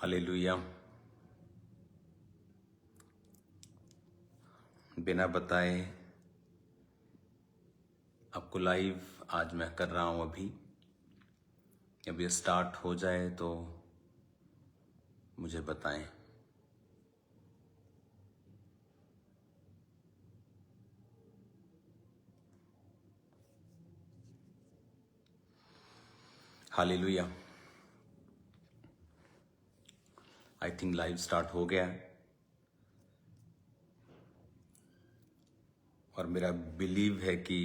Hallelujah. बिना बताए आपको लाइव आज मैं कर रहा हूं। अभी स्टार्ट हो जाए तो मुझे बताएं। Hallelujah. I think live start हो गया है और मेरा बिलीव है कि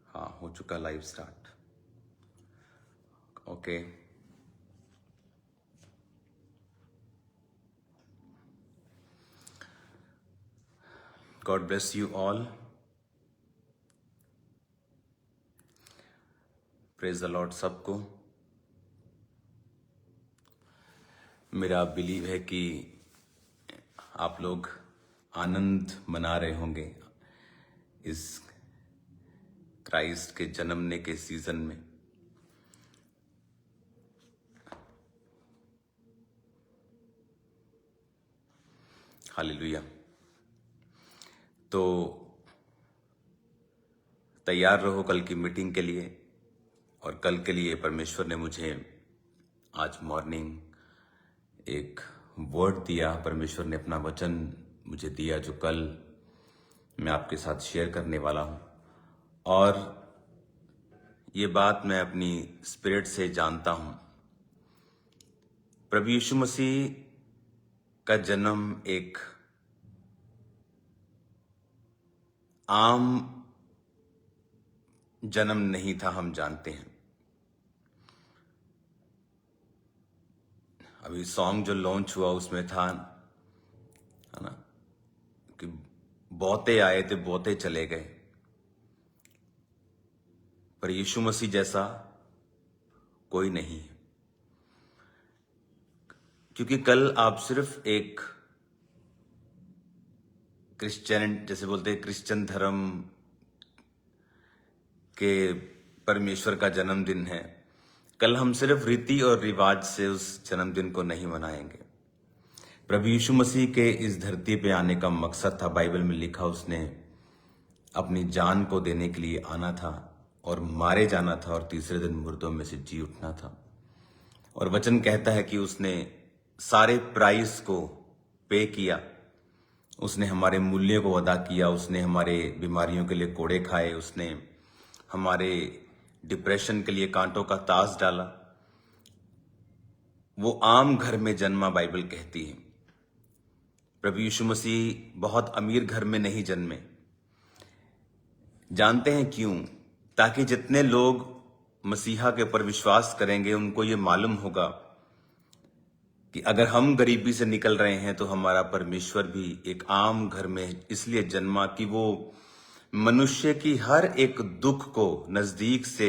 हाँ, हो चुका live start. Okay, God bless you all. Praise the Lord सबको। मेरा बिलीव है कि आप लोग आनंद मना रहे होंगे इस क्राइस्ट के जन्मने के सीजन में। हालेलुया। तो तैयार रहो कल की मीटिंग के लिए। और कल के लिए परमेश्वर ने मुझे आज मॉर्निंग एक वर्ड दिया। परमेश्वर ने अपना वचन मुझे दिया जो कल मैं आपके साथ शेयर करने वाला हूं। और ये बात मैं अपनी स्पिरिट से जानता हूं। प्रभु यीशु मसीह का जन्म एक आम जन्म नहीं था, हम जानते हैं। अभी सॉन्ग जो लॉन्च हुआ उसमें था, है ना, कि बहुते आए थे बहुते चले गए, पर यीशु मसीह जैसा कोई नहीं है। क्योंकि कल आप सिर्फ एक क्रिश्चियन, जैसे बोलते हैं क्रिश्चियन धर्म के परमेश्वर का जन्मदिन है, कल हम सिर्फ रीति और रिवाज से उस जन्मदिन को नहीं मनाएंगे। प्रभु यीशु मसीह के इस धरती पे आने का मकसद था, बाइबल में लिखा, उसने अपनी जान को देने के लिए आना था और मारे जाना था और तीसरे दिन मुर्दों में से जी उठना था। और वचन कहता है कि उसने सारे प्राइस को पे किया, उसने हमारे मूल्य को अदा किया, उसने हमारे बीमारियों के लिए कोड़े खाए, उसने हमारे डिप्रेशन के लिए कांटों का ताज डाला। वो आम घर में जन्मा, बाइबल कहती है। प्रभु यीशु मसीह बहुत अमीर घर में नहीं जन्मे। जानते हैं क्यों? ताकि जितने लोग मसीहा के ऊपर विश्वास करेंगे उनको ये मालूम होगा कि अगर हम गरीबी से निकल रहे हैं तो हमारा परमेश्वर भी एक आम घर में इसलिए जन्मा कि वो मनुष्य की हर एक दुख को नजदीक से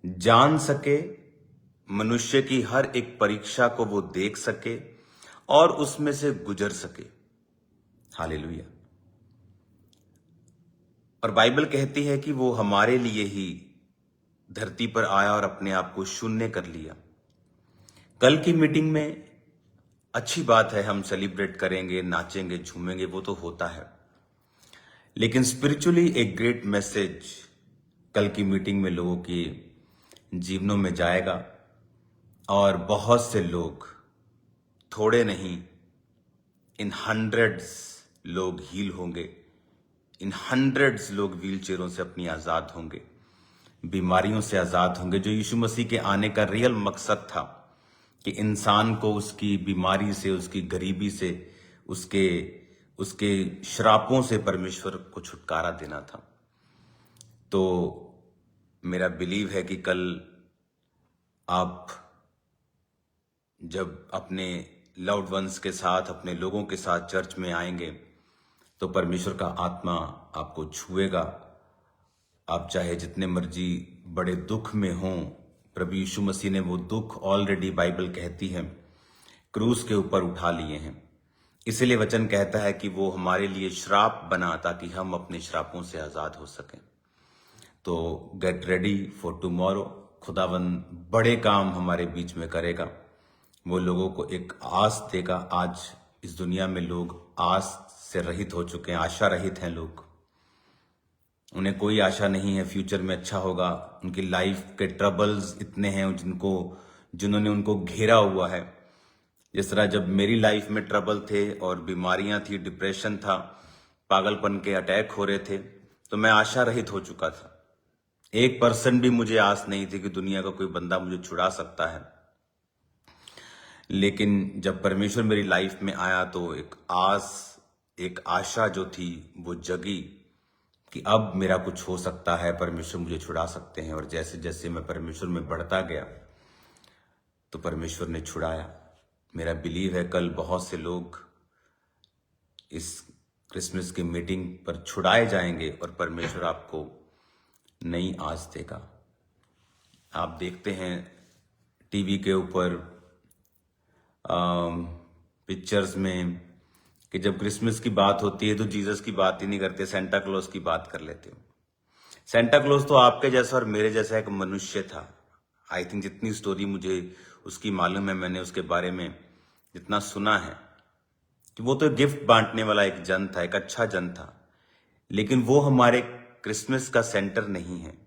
जान सके, मनुष्य की हर एक परीक्षा को वो देख सके और उसमें से गुजर सके। हालेलुया। और बाइबल कहती है कि वो हमारे लिए ही धरती पर आया और अपने आप को शून्य कर लिया। कल की मीटिंग में अच्छी बात है, हम सेलिब्रेट करेंगे, नाचेंगे, झूमेंगे, वो तो होता है, लेकिन स्पिरिचुअली एक ग्रेट मैसेज कल की मीटिंग में लोगों के जीवनों में जाएगा। और बहुत से लोग, थोड़े नहीं, इन हंड्रेड्स लोग हील होंगे, इन हंड्रेड्स लोग व्हील चेयरों से अपनी आजाद होंगे, बीमारियों से आजाद होंगे। जो यीशु मसीह के आने का रियल मकसद था कि इंसान को उसकी बीमारी से, उसकी गरीबी से, उसके श्रापों से परमेश्वर को छुटकारा देना था। तो मेरा बिलीव है कि कल आप जब अपने लव्ड वंस के साथ, अपने लोगों के साथ चर्च में आएंगे तो परमेश्वर का आत्मा आपको छुएगा। आप चाहे जितने मर्जी बड़े दुख में हों, प्रभु यीशु मसीह ने वो दुख ऑलरेडी, बाइबल कहती है, क्रूस के ऊपर उठा लिए हैं। इसीलिए वचन कहता है कि वो हमारे लिए श्राप बना ताकि हम अपने श्रापों से आजाद हो सकें। तो गेट रेडी फॉर टुमारो। खुदावंद बड़े काम हमारे बीच में करेगा। वो लोगों को एक आस देगा। आज इस दुनिया में लोग आस से रहित हो चुके हैं, आशा रहित हैं लोग। उन्हें कोई आशा नहीं है फ्यूचर में अच्छा होगा। उनकी लाइफ के ट्रबल्स इतने हैं जिन्होंने उनको घेरा हुआ है। जिस तरह जब मेरी लाइफ में ट्रबल थे और बीमारियां थी, डिप्रेशन था, पागलपन के अटैक हो रहे थे, तो मैं आशा रहित हो चुका था। 1% भी मुझे आस नहीं थी कि दुनिया का कोई बंदा मुझे छुड़ा सकता है। लेकिन जब परमेश्वर मेरी लाइफ में आया तो एक आस, एक आशा जो थी वो जगी कि अब मेरा कुछ हो सकता है, परमेश्वर मुझे छुड़ा सकते हैं। और जैसे जैसे मैं परमेश्वर में बढ़ता गया तो परमेश्वर ने छुड़ाया। मेरा बिलीव है कल बहुत से लोग इस क्रिसमस की मीटिंग पर छुड़ाए जाएंगे और परमेश्वर आपको नई आस देगा। आप देखते हैं टीवी के ऊपर पिक्चर्स में कि जब क्रिसमस की बात होती है तो जीसस की बात ही नहीं करते, सेंटा क्लॉज की बात कर लेते हो। सेंटा क्लॉज तो आपके जैसा और मेरे जैसा एक मनुष्य था। आई थिंक जितनी स्टोरी मुझे उसकी मालूम है, मैंने उसके बारे में जितना सुना है कि वो तो गिफ्ट बांटने वाला एक जन था, एक अच्छा जन था। लेकिन वो हमारे क्रिसमस का सेंटर नहीं है।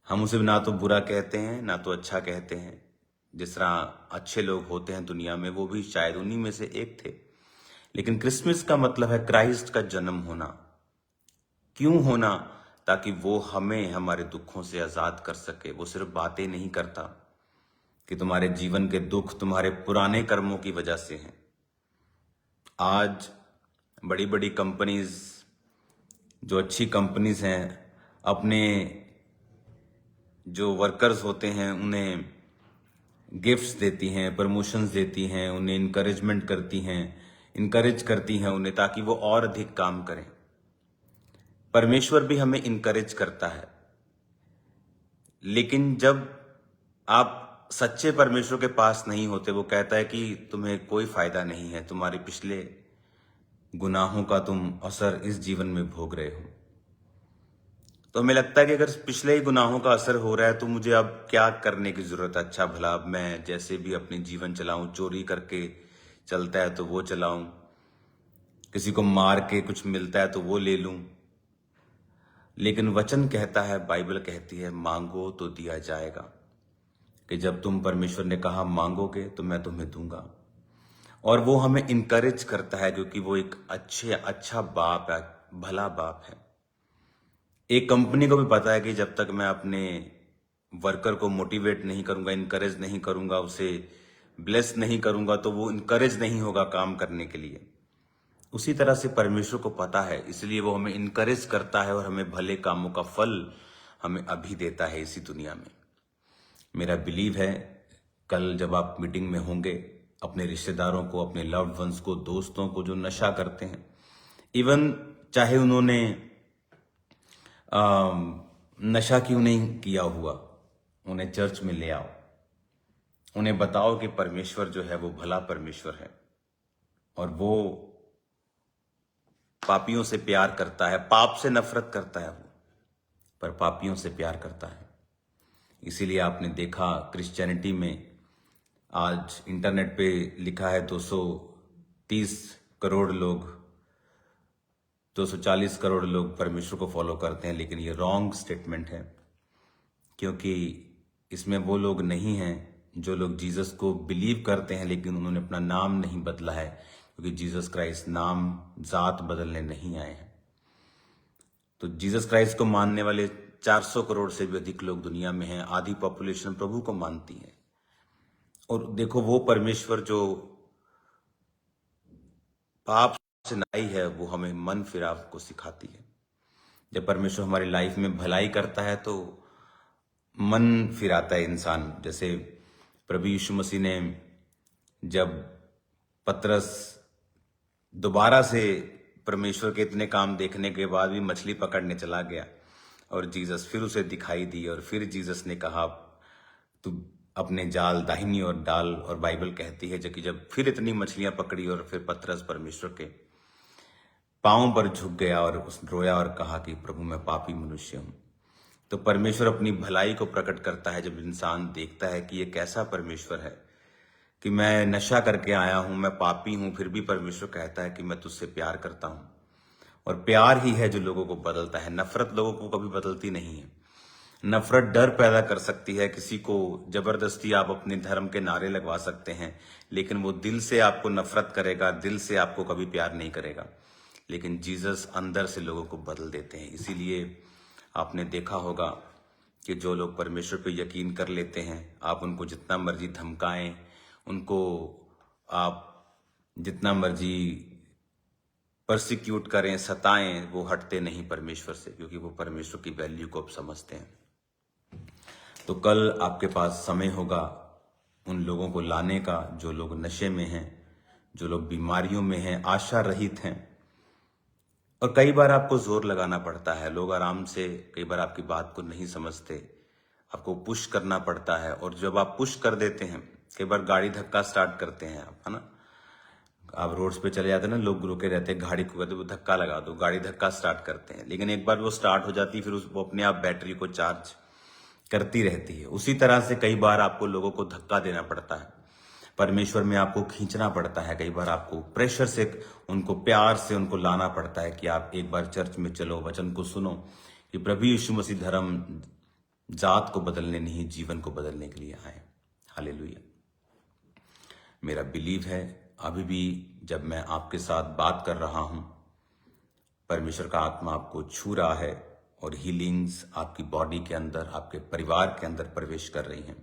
हम उसे ना तो बुरा कहते हैं ना तो अच्छा कहते हैं। जिस तरह अच्छे लोग होते हैं दुनिया में, वो भी शायद उन्हीं में से एक थे। लेकिन क्रिसमस का मतलब है क्राइस्ट का जन्म होना। क्यों होना? ताकि वो हमें हमारे दुखों से आजाद कर सके। वो सिर्फ बातें नहीं करता कि तुम्हारे जीवन के दुख तुम्हारे पुराने कर्मों की वजह से हैं। आज बड़ी बड़ी कंपनीज, जो अच्छी कंपनीज हैं, अपने जो वर्कर्स होते हैं उन्हें गिफ्ट्स देती हैं, प्रमोशंस देती हैं, उन्हें इनकरेजमेंट करती हैं, इनकरेज करती हैं उन्हें, ताकि वो और अधिक काम करें। परमेश्वर भी हमें इनकरेज करता है। लेकिन जब आप सच्चे परमेश्वर के पास नहीं होते, वो कहता है कि तुम्हें कोई फायदा नहीं है, तुम्हारे पिछले गुनाहों का तुम असर इस जीवन में भोग रहे हो। तो हमें लगता है कि अगर पिछले ही गुनाहों का असर हो रहा है तो मुझे अब क्या करने की जरूरत है। अच्छा भला अब मैं जैसे भी अपनी जीवन चलाऊं, चोरी करके चलता है तो वो चलाऊं, किसी को मार के कुछ मिलता है तो वो ले लूं। लेकिन वचन कहता है, बाइबल कहती है, मांगो तो दिया जाएगा। कि जब तुम, परमेश्वर ने कहा मांगोगे तो मैं तुम्हें दूंगा। और वो हमें इनकरेज करता है क्योंकि वो एक अच्छा बाप है, भला बाप है। एक कंपनी को भी पता है कि जब तक मैं अपने वर्कर को मोटिवेट नहीं करूंगा, इनकरेज नहीं करूंगा, उसे ब्लेस नहीं करूंगा, तो वो इनकरेज नहीं होगा काम करने के लिए। उसी तरह से परमेश्वर को पता है, इसलिए वो हमें इनकरेज करता है और हमें भले कामों का फल हमें अभी देता है इसी दुनिया में। मेरा बिलीव है कल जब आप मीटिंग में होंगे, अपने रिश्तेदारों को, अपने लव्ड वंस को, दोस्तों को जो नशा करते हैं, इवन चाहे उन्होंने नशा क्यों नहीं किया हुआ, उन्हें चर्च में ले आओ। उन्हें बताओ कि परमेश्वर जो है वो भला परमेश्वर है और वो पापियों से प्यार करता है। पाप से नफरत करता है वो, पर पापियों से प्यार करता है। इसीलिए आपने देखा क्रिश्चियनिटी में आज इंटरनेट पे लिखा है 230 करोड़ लोग, 240 करोड़ लोग परमेश्वर को फॉलो करते हैं। लेकिन ये रॉन्ग स्टेटमेंट है, क्योंकि इसमें वो लोग नहीं हैं जो लोग जीसस को बिलीव करते हैं लेकिन उन्होंने अपना नाम नहीं बदला है, क्योंकि जीसस क्राइस्ट नाम जात बदलने नहीं आए हैं। तो जीसस क्राइस्ट को मानने वाले 400 करोड़ से भी अधिक लोग दुनिया में हैं। आधी पॉपुलेशन प्रभु को मानती है। और देखो, वो परमेश्वर जो पाप से नाई है, वो हमें मन फिराव को सिखाती है। जब परमेश्वर हमारी लाइफ में भलाई करता है तो मन फिराता है इंसान। जैसे प्रभु यीशु मसीह ने, जब पतरस दोबारा से परमेश्वर के इतने काम देखने के बाद भी मछली पकड़ने चला गया और जीसस फिर उसे दिखाई दी, और फिर जीसस ने कहा तू अपने जाल दाहिनी ओर डाल। और बाइबल कहती है कि जब फिर इतनी मछलियां पकड़ी और फिर पतरस परमेश्वर के पांव पर झुक गया और उस रोया और कहा कि प्रभु मैं पापी मनुष्य हूं। तो परमेश्वर अपनी भलाई को प्रकट करता है जब इंसान देखता है कि ये कैसा परमेश्वर है, कि मैं नशा करके आया हूं, मैं पापी हूं, फिर भी परमेश्वर कहता है कि मैं तुझसे प्यार करता हूं। और प्यार ही है जो लोगों को बदलता है, नफरत लोगों को कभी बदलती नहीं है। नफरत डर पैदा कर सकती है, किसी को जबरदस्ती आप अपने धर्म के नारे लगवा सकते हैं, लेकिन वो दिल से आपको नफरत करेगा, दिल से आपको कभी प्यार नहीं करेगा। लेकिन जीसस अंदर से लोगों को बदल देते हैं। इसीलिए आपने देखा होगा कि जो लोग परमेश्वर पे यकीन कर लेते हैं, आप उनको जितना मर्जी धमकाएं, उनको आप जितना मर्जी परसिक्यूट करें, सताएं, वो हटते नहीं परमेश्वर से, क्योंकि वो परमेश्वर की वैल्यू को अब समझते हैं। तो कल आपके पास समय होगा उन लोगों को लाने का जो लोग नशे में हैं, जो लोग बीमारियों में हैं, आशा रहित हैं। और कई बार आपको जोर लगाना पड़ता है, लोग आराम से कई बार आपकी बात को नहीं समझते, आपको पुश करना पड़ता है। और जब आप पुश कर देते हैं, कई बार गाड़ी धक्का स्टार्ट करते हैं आप, है ना, आप रोड्स पे चले जाते हैं ना, लोग रुके रहते हैं, गाड़ी को कहते वो धक्का लगा दो, गाड़ी धक्का स्टार्ट करते हैं, लेकिन एक बार वो स्टार्ट हो जाती है फिर वो अपने आप बैटरी को चार्ज करती रहती है। उसी तरह से कई बार आपको लोगों को धक्का देना पड़ता है, परमेश्वर में आपको खींचना पड़ता है, कई बार आपको प्रेशर से उनको प्यार से उनको लाना पड़ता है कि आप एक बार चर्च में चलो, वचन को सुनो कि प्रभु यीशु मसीह धर्म जात को बदलने नहीं, जीवन को बदलने के लिए आए। हालेलुया। मेरा बिलीव है अभी भी जब मैं आपके साथ बात कर रहा हूं, परमेश्वर का आत्मा आपको छू रहा है और हीलिंग्स आपकी बॉडी के अंदर, आपके परिवार के अंदर प्रवेश कर रही हैं।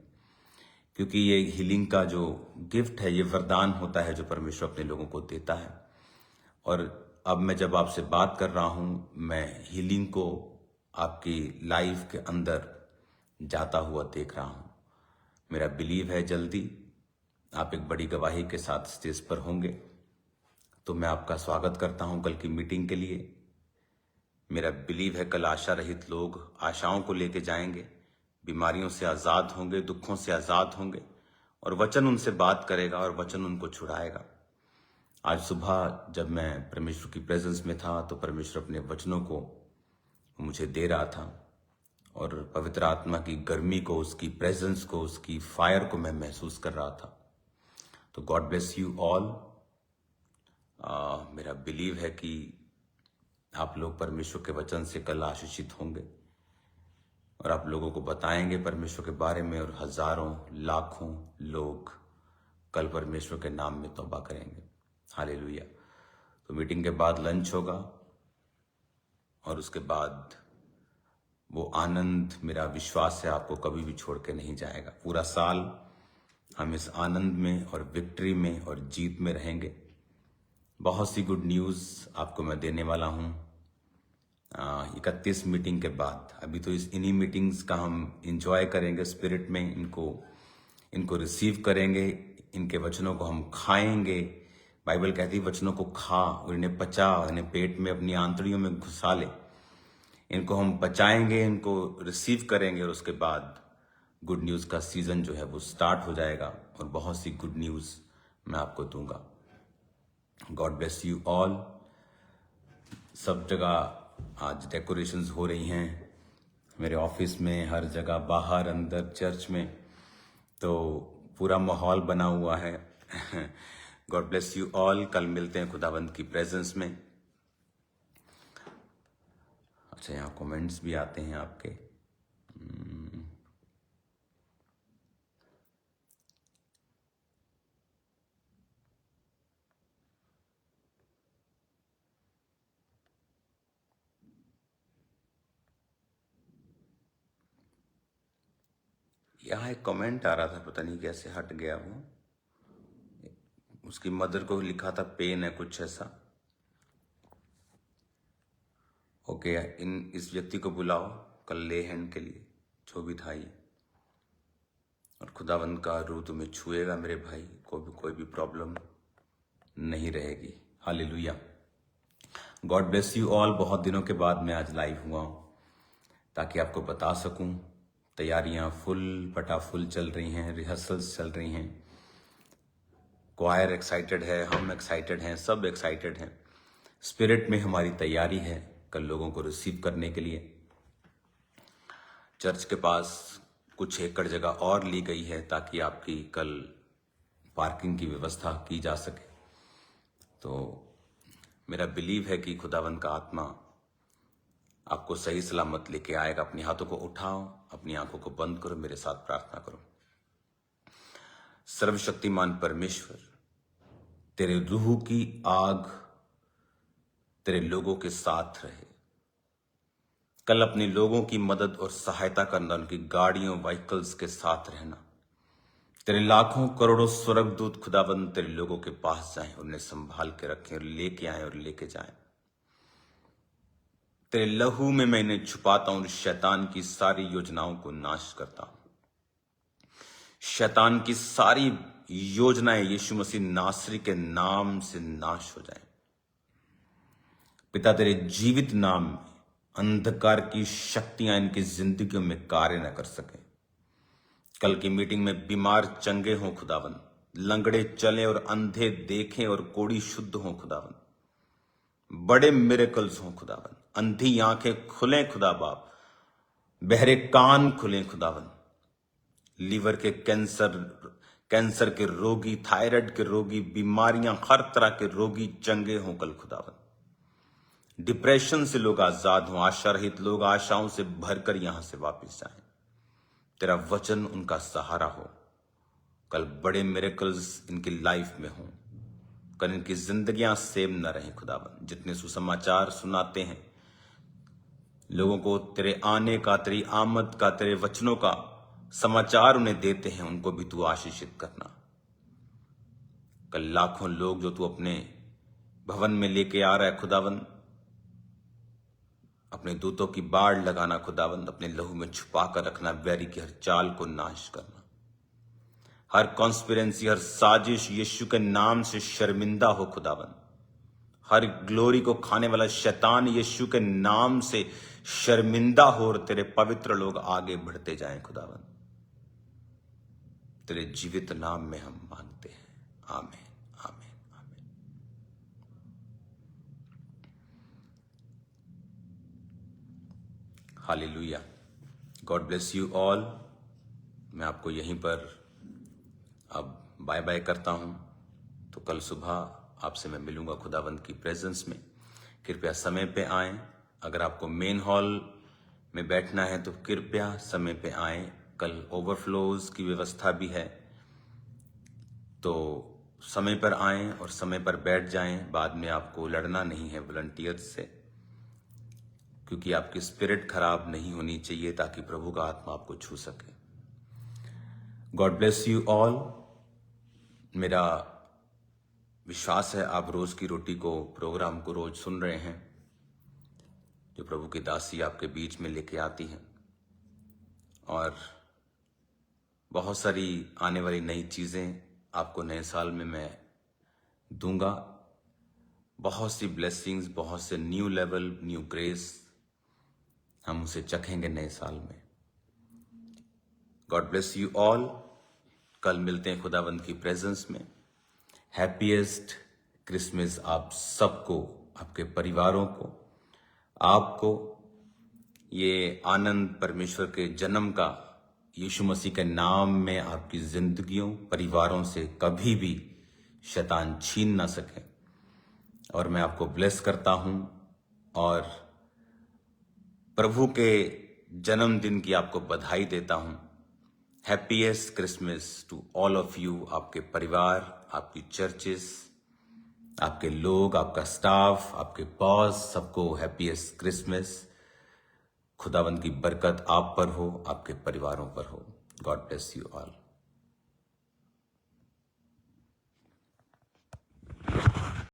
क्योंकि ये हीलिंग का जो गिफ्ट है, ये वरदान होता है जो परमेश्वर अपने लोगों को देता है। और अब मैं जब आपसे बात कर रहा हूं, मैं हीलिंग को आपकी लाइफ के अंदर जाता हुआ देख रहा हूं। मेरा बिलीव है जल्दी आप एक बड़ी गवाही के साथ स्टेज पर होंगे। तो मैं आपका स्वागत करता हूं कल की मीटिंग के लिए। मेरा बिलीव है कल आशा रहित लोग आशाओं को लेके जाएंगे, बीमारियों से आज़ाद होंगे, दुखों से आज़ाद होंगे, और वचन उनसे बात करेगा और वचन उनको छुड़ाएगा। आज सुबह जब मैं परमेश्वर की प्रेजेंस में था तो परमेश्वर अपने वचनों को मुझे दे रहा था, और पवित्र आत्मा की गर्मी को, उसकी प्रेजेंस को, उसकी फायर को मैं महसूस कर रहा था। तो गॉड ब्लेस यू ऑल। मेरा बिलीव है कि आप लोग परमेश्वर के वचन से कल आशीषित होंगे और आप लोगों को बताएंगे परमेश्वर के बारे में, और हजारों लाखों लोग कल परमेश्वर के नाम में तौबा करेंगे। हालेलुया। तो मीटिंग के बाद लंच होगा और उसके बाद वो आनंद, मेरा विश्वास है, आपको कभी भी छोड़ के नहीं जाएगा। पूरा साल हम इस आनंद में और विक्ट्री में और जीत में रहेंगे। बहुत सी गुड न्यूज़ आपको मैं देने वाला हूँ 31 मीटिंग के बाद। अभी तो इन्हीं मीटिंग्स का हम इंजॉय करेंगे स्पिरिट में, इनको रिसीव करेंगे, इनके वचनों को हम खाएंगे। बाइबल कहती है वचनों को खा और इन्हें पचा, इन्हें पेट में अपनी आंतड़ियों में घुसा ले। इनको हम पचाएंगे, इनको रिसीव करेंगे, और उसके बाद गुड न्यूज़ का सीजन जो है वो स्टार्ट हो जाएगा और बहुत सी गुड न्यूज़ मैं आपको दूंगा। God bless you all. सब जगह आज डेकोरेशंस हो रही हैं, मेरे ऑफिस में, हर जगह, बाहर, अंदर, चर्च में, तो पूरा माहौल बना हुआ है। God bless you all. कल मिलते हैं खुदावंद की प्रेजेंस में। अच्छा, यहाँ कमेंट्स भी आते हैं आपके। यहाँ एक कमेंट आ रहा था, पता नहीं कैसे हट गया वो। उसकी मदर को लिखा था पेन है, कुछ ऐसा। ओके, इस व्यक्ति को बुलाओ कल ले हैंड के लिए, जो भी था ये, और खुदावंद का रूह तुम्हें छुएगा मेरे भाई, कोई भी प्रॉब्लम नहीं रहेगी। Hallelujah. God bless you all. बहुत दिनों के बाद मैं आज लाइव हुआ हूँ ताकि आपको बता सकूं। तैयारियां फुल चल रही हैं, रिहर्सल्स चल रही हैं, क्वायर एक्साइटेड है, हम एक्साइटेड हैं, सब एक्साइटेड हैं। स्पिरिट में हमारी तैयारी है कल लोगों को रिसीव करने के लिए। चर्च के पास कुछ एकड़ जगह और ली गई है ताकि आपकी कल पार्किंग की व्यवस्था की जा सके। तो मेरा बिलीव है कि खुदावंद का आत्मा आपको सही सलामत लेके आएगा। अपने हाथों को उठाओ, अपनी आंखों को बंद करो, मेरे साथ प्रार्थना करो। सर्वशक्तिमान परमेश्वर, तेरे रूह की आग तेरे लोगों के साथ रहे। कल अपने लोगों की मदद और सहायता करना, उनकी गाड़ियों व्हीकल्स के साथ रहना। तेरे लाखों करोड़ों स्वर्गदूत खुदाबंद तेरे लोगों के पास जाएं, उन्हें संभाल के रखें और लेके आए और लेके जाएं। तेरे लहू में मैं इन्हें छुपाता हूं, शैतान की सारी योजनाओं को नाश करता हूं। शैतान की सारी योजनाएं यीशु मसीह नासरी के नाम से नाश हो जाएं। पिता, तेरे जीवित नाम में अंधकार की शक्तियां इनकी जिंदगियों में कार्य न कर सके। कल की मीटिंग में बीमार चंगे हों खुदावन, लंगड़े चले और अंधे देखें और कोढ़ी शुद्ध हों खुदावन, बड़े मिरेकल्स हों खुदावन, अंधी आंखें खुलें खुदा बाप, बहरे कान खुलें खुदावन, लीवर के कैंसर के रोगी, थायराइड के रोगी, बीमारियां हर तरह के रोगी चंगे हों कल खुदावन। डिप्रेशन से लोग आजाद हों, आशा रहित लोग आशाओं से भरकर यहां से वापस जाएं। तेरा वचन उनका सहारा हो। कल बड़े मिरेकल्स इनकी लाइफ में हों। कल इनकी जिंदगियां सेम न रहें खुदावन। जितने सुसमाचार सुनाते हैं लोगों को, तेरे आने का, तेरी आमद का, तेरे वचनों का समाचार उन्हें देते हैं, उनको भी तू आशीषित करना। कल लाखों लोग जो तू अपने भवन में लेके आ रहा है खुदावन, अपने दूतों की बाढ़ लगाना खुदावंद, अपने लहू में छुपा कर रखना, बैरी की हर चाल को नाश करना, हर कॉन्स्पिरेंसी, हर साजिश यीशु के नाम से शर्मिंदा हो खुदावंद। हर ग्लोरी को खाने वाला शैतान यीशु के नाम से शर्मिंदा हो और तेरे पवित्र लोग आगे बढ़ते जाएं खुदावंद। तेरे जीवित नाम में हम मांगते हैं, आमीन। Hallelujah. God bless you all. मैं आपको यहीं पर अब बाय बाय करता हूं। तो कल सुबह आपसे मैं मिलूंगा खुदावंद की प्रेजेंस में। कृपया समय पे आएं। अगर आपको मेन हॉल में बैठना है तो कृपया समय पे आएं। कल ओवरफ्लोज की व्यवस्था भी है, तो समय पर आएं और समय पर बैठ जाएं। बाद में आपको लड़ना नहीं है वॉलंटियर्स से, क्योंकि आपकी स्पिरिट खराब नहीं होनी चाहिए ताकि प्रभु का आत्मा आपको छू सके। God bless you all. मेरा विश्वास है आप रोज की रोटी को, प्रोग्राम को रोज सुन रहे हैं, जो प्रभु की दासी आपके बीच में लेके आती हैं, और बहुत सारी आने वाली नई चीजें आपको नए साल में मैं दूंगा। बहुत सी ब्लेसिंग्स, बहुत से न्यू लेवल, न्यू ग्रेस हम उसे चखेंगे नए साल में। God bless you all. कल मिलते हैं खुदावंद की प्रेजेंस में। हैप्पीएस्ट क्रिसमस आप सबको, आपके परिवारों को, आपको। ये आनंद परमेश्वर के जन्म का यीशु मसीह के नाम में आपकी जिंदगियों, परिवारों से कभी भी शैतान छीन ना सके। और मैं आपको ब्लेस करता हूं और प्रभु के जन्मदिन की आपको बधाई देता हूं। Happiest Christmas to all of you. आपके परिवार, आपकी चर्चेस, आपके लोग, आपका स्टाफ, आपके बॉस, सबको हैप्पीएस्ट क्रिसमस। खुदावंद की बरकत आप पर हो, आपके परिवारों पर हो। God bless you all.